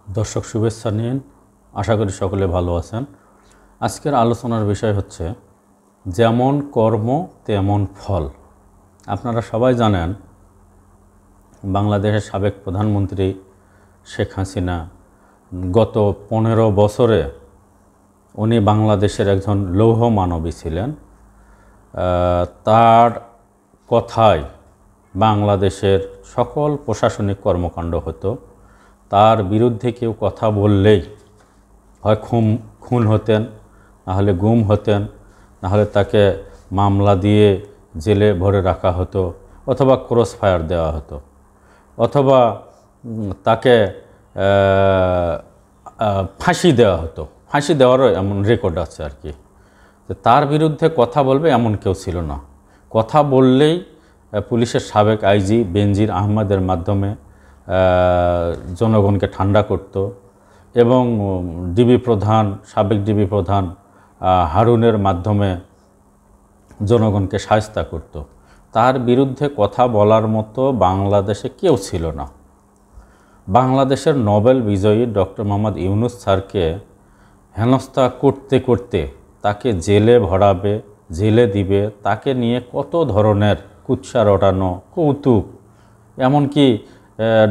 দর্শক শুভেচ্ছা নিন। আশা করি সকলে ভালো আছেন। আজকের আলোচনার বিষয় হচ্ছে যেমন কর্ম তেমন ফল। আপনারা সবাই জানেন বাংলাদেশের সাবেক প্রধানমন্ত্রী শেখ হাসিনা গত 15 বছরে উনি বাংলাদেশের একজন লৌহ মানবী ছিলেন। তার কথায় বাংলাদেশের সকল প্রশাসনিক কর্মকাণ্ড হতো। তার বিরুদ্ধে কেউ কথা বললেই হয় খুন হতেন, নাহলে গুম হতেন, নাহলে তাকে মামলা দিয়ে জেলে ভরে রাখা হতো, অথবা ক্রস ফায়ার দেওয়া হতো, অথবা তাকে ফাঁসি দেওয়া হতো। ফাঁসি দেওয়ারও এমন রেকর্ড আছে আর কি। তার বিরুদ্ধে কথা বলবে এমন কেউ ছিল না। কথা বললেই পুলিশের সাবেক আইজি বেনজির আহমেদের মাধ্যমে জনগণকে ঠান্ডা করত এবং সাবেক ডিবি প্রধান হারুনের মাধ্যমে জনগণকে শায়েস্তা করত। তার বিরুদ্ধে কথা বলার মতো বাংলাদেশে কেউ ছিল না। বাংলাদেশের নোবেল বিজয়ী ডক্টর মোহাম্মদ ইউনূস স্যারকে হেনস্থা করতে করতে তাকে জেলে ভরাবে, জেলে দিবে, তাকে নিয়ে কত ধরনের কুৎসা রটানো, কৌতুক, এমনকি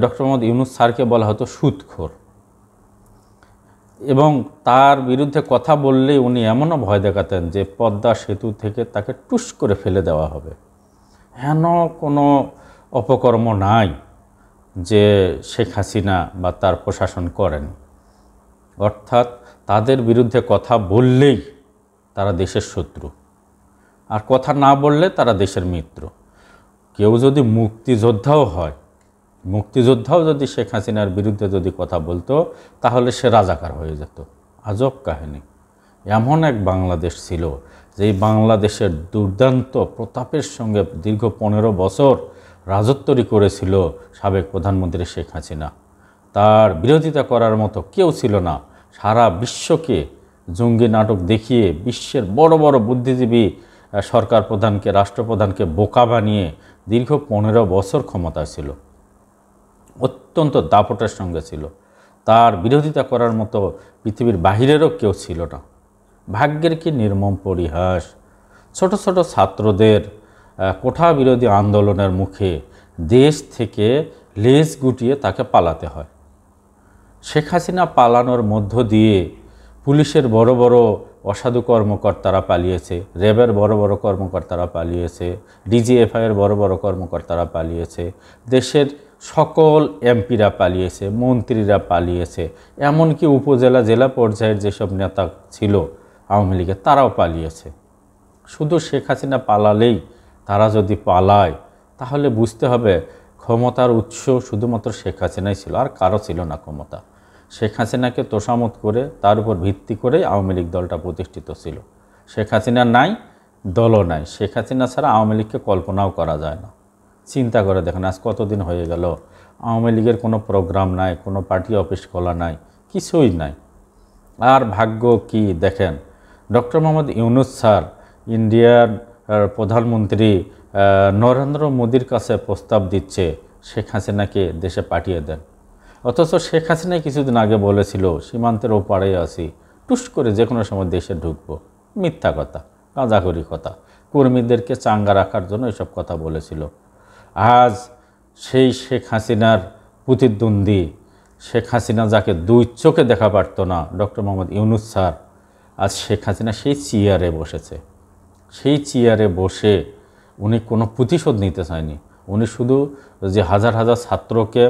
ডক্টর মোহাম্মদ ইউনূস স্যারকে বলা হতো সুদখোর। এবং তার বিরুদ্ধে কথা বললেই উনি এমনও ভয় দেখাতেন যে পদ্মা সেতু থেকে তাকে টুস করে ফেলে দেওয়া হবে। হেন কোনো অপকর্ম নাই যে শেখ হাসিনা বা তার প্রশাসন করেন। অর্থাৎ তাদের বিরুদ্ধে কথা বললেই তারা দেশের শত্রু, আর কথা না বললে তারা দেশের মিত্র। কেউ যদি মুক্তিযোদ্ধাও হয়, মুক্তিযোদ্ধাও যদি শেখ হাসিনার বিরুদ্ধে যদি কথা বলতো তাহলে সে রাজাকার হয়ে যেত। আজব কাহিনী। এমন এক বাংলাদেশ ছিল যেই বাংলাদেশের দুর্দান্ত প্রতাপের সঙ্গে দীর্ঘ 15 বছর রাজত্বই করেছিল সাবেক প্রধানমন্ত্রী শেখ হাসিনা। তার বিরোধিতা করার মতো কেউ ছিল না। সারা বিশ্বকে জঙ্গি নাটক দেখিয়ে বিশ্বের বড় বড় বুদ্ধিজীবী সরকার প্রধানকে, রাষ্ট্রপ্রধানকে বোকা বানিয়ে দীর্ঘ 15 বছর ক্ষমতায় ছিল। অত্যন্ত দাপটের সঙ্গে ছিল। তার বিরোধিতা করার মতো পৃথিবীর বাহিরেরও কেউ ছিল না। ভাগ্যের কি নির্মম পরিহাস। ছোট ছোট ছাত্রদের কোঠা বিরোধী আন্দোলনের মুখে দেশ থেকে লেজ গুটিয়ে তাকে পালাতে হয়। শেখ হাসিনা পালানোর মধ্য দিয়ে পুলিশের বড় বড় অসাধু কর্মকর্তারা পালিয়েছে, র্যাবের বড় বড় কর্মকর্তারা পালিয়েছে, ডিজিএফআইয়ের বড় বড় কর্মকর্তারা পালিয়েছে, দেশের সকল এমপিরা পালিয়েছে, মন্ত্রীরা পালিয়েছে, এমনকি উপজেলা জেলা পর্যায়ের যেসব নেতা ছিল আওয়ামী লীগের তারাও পালিয়েছে। শুধু শেখ হাসিনা পালালেই, তারা যদি পালায় তাহলে বুঝতে হবে ক্ষমতার উৎস শুধুমাত্র শেখ হাসিনাই ছিল, আর কারো ছিল না ক্ষমতা। শেখ হাসিনাকে তোষামত করে তার উপর ভিত্তি করেই আওয়ামী লীগ দলটা প্রতিষ্ঠিত ছিল। শেখ হাসিনা নাই, দলও নাই। শেখ হাসিনা ছাড়া আওয়ামী লীগকে কল্পনাও করা যায় না। চিন্তা করে দেখেন, আজ কতদিন হয়ে গেল আওয়ামী লীগের কোনো প্রোগ্রাম নাই, কোনো পার্টি অফিস খোলা নাই, কিছুই নাই। আর ভাগ্য কি দেখেন, ডক্টর মোহাম্মদ ইউনূস স্যার ইন্ডিয়ার প্রধানমন্ত্রী নরেন্দ্র মোদির কাছে প্রস্তাব দিচ্ছে শেখ হাসিনাকে দেশে পাঠিয়ে দেন। অথচ শেখ হাসিনা কিছুদিন আগে বলেছিল সীমান্তের ওপারে আছি, টুস করে যে কোনো সময় দেশে ঢুকবো। মিথ্যা কথা, গাঁজাখড়ি কথা। কর্মীদেরকে চাঙ্গা রাখার জন্য এসব কথা বলেছিল। আজ সেই শেখ হাসিনার প্রতিদ্বন্দ্বী, শেখ হাসিনা যাকে দুই চোখে দেখা পারত না, ডক্টর মোহাম্মদ ইউনূস স্যার, আজ শেখ হাসিনা সেই চেয়ারে বসেছে। সেই চেয়ারে বসে উনি কোনো প্রতিশোধ নিতে চায়নি। উনি শুধু যে হাজার হাজার ছাত্রকে,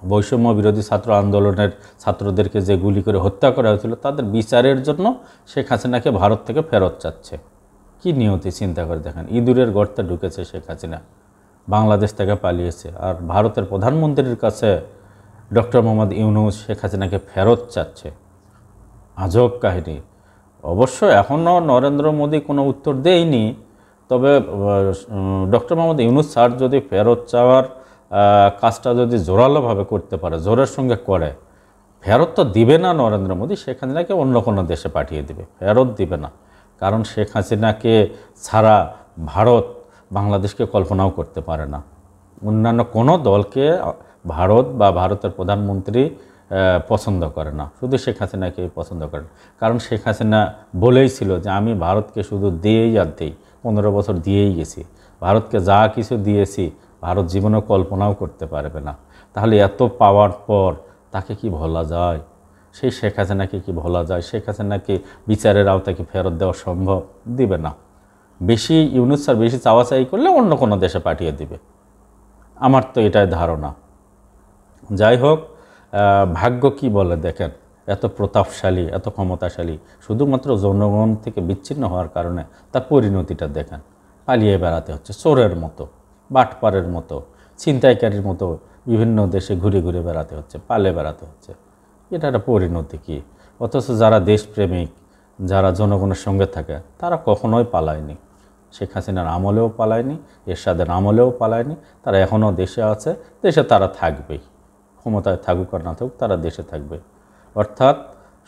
বৈষম্য বিরোধী ছাত্র আন্দোলনের ছাত্রদেরকে যে গুলি করে হত্যা করা হয়েছিল তাদের বিচারের জন্য শেখ হাসিনাকে ভারত থেকে ফেরত চাচ্ছে। কি নিয়তি চিন্তা করে দেখেন। ইঁদুরের গর্তে ঢুকেছে শেখ হাসিনা, বাংলাদেশ থেকে পালিয়েছে, আর ভারতের প্রধানমন্ত্রীর কাছে ডক্টর মোহাম্মদ ইউনূস শেখ হাসিনাকে ফেরত চাচ্ছে। আজব কাহিনী। অবশ্য এখনও নরেন্দ্র মোদী কোনো উত্তর দেয়নি। তবে ডক্টর মোহাম্মদ ইউনূস স্যার যদি ফেরত চাওয়ার কাজটা যদি জোরালোভাবে করতে পারে, জোরের সঙ্গে করে, ফেরত তো দিবে না নরেন্দ্র মোদী, শেখ হাসিনাকে অন্য কোনো দেশে পাঠিয়ে দিবে, ফেরত দিবে না। কারণ শেখ হাসিনাকে ছাড়া ভারত বাংলাদেশকে কল্পনাও করতে পারে না। অন্যান্য কোনো দলকে ভারত বা ভারতের প্রধানমন্ত্রী পছন্দ করে না, শুধু শেখ হাসিনাকে পছন্দ করে না। কারণ শেখ হাসিনা বলেই ছিল যে আমি ভারতকে শুধু দিয়েই আর দিই, 15 বছর দিয়েই গেছি, ভারতকে যা কিছু দিয়েছি ভারত জীবনেও কল্পনাও করতে পারবে না। তাহলে এত পাওয়ার পর তাকে কি ভোলা যায়? সেই শেখ হাসিনাকে কি ভোলা যায়? শেখ হাসিনাকে বিচারের আওতায় কি ফেরত দেওয়া সম্ভব? দিবে না। বেশি ইউনূস স্যার বেশি চাওয়াচাই করলে অন্য কোনো দেশে পাঠিয়ে দিবে, আমার তো এটাই ধারণা। যাই হোক, ভাগ্য কি বলে দেখেন, এত প্রতাপশালী, এত ক্ষমতাশালী, শুধুমাত্র জনগণ থেকে বিচ্ছিন্ন হওয়ার কারণে তার পরিণতিটা দেখেন। পালিয়ে বেড়াতে হচ্ছে, চোরের মতো, বাটপারের মতো, ছিনতাইকারীর মতো বিভিন্ন দেশে ঘুরে ঘুরে বেড়াতে হচ্ছে, পালে বেড়াতে হচ্ছে। এটা একটা পরিণতি কি? অথচ যারা দেশপ্রেমিক, যারা জনগণের সঙ্গে থাকে, তারা কখনোই পালায়নি। শেখ হাসিনার আমলেও পালায়নি, এরশাদের আমলেও পালায়নি। তারা এখনও দেশে আছে, দেশে তারা থাকবেই, ক্ষমতায় থাকুক আর না থাকুক, তারা দেশে থাকবে। অর্থাৎ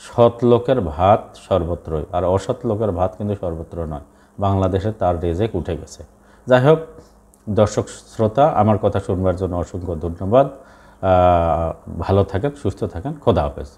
সৎ লোকের ভাত সর্বত্রই, আর অসৎ লোকের ভাত কিন্তু সর্বত্র নয়। বাংলাদেশে তার রেজেক উঠে গেছে। যাই হোক, দর্শক শ্রোতা, আমার কথা শুনবার জন্য অসংখ্য ধন্যবাদ। ভালো থাকেন, সুস্থ থাকেন, খোদা হাফেজ।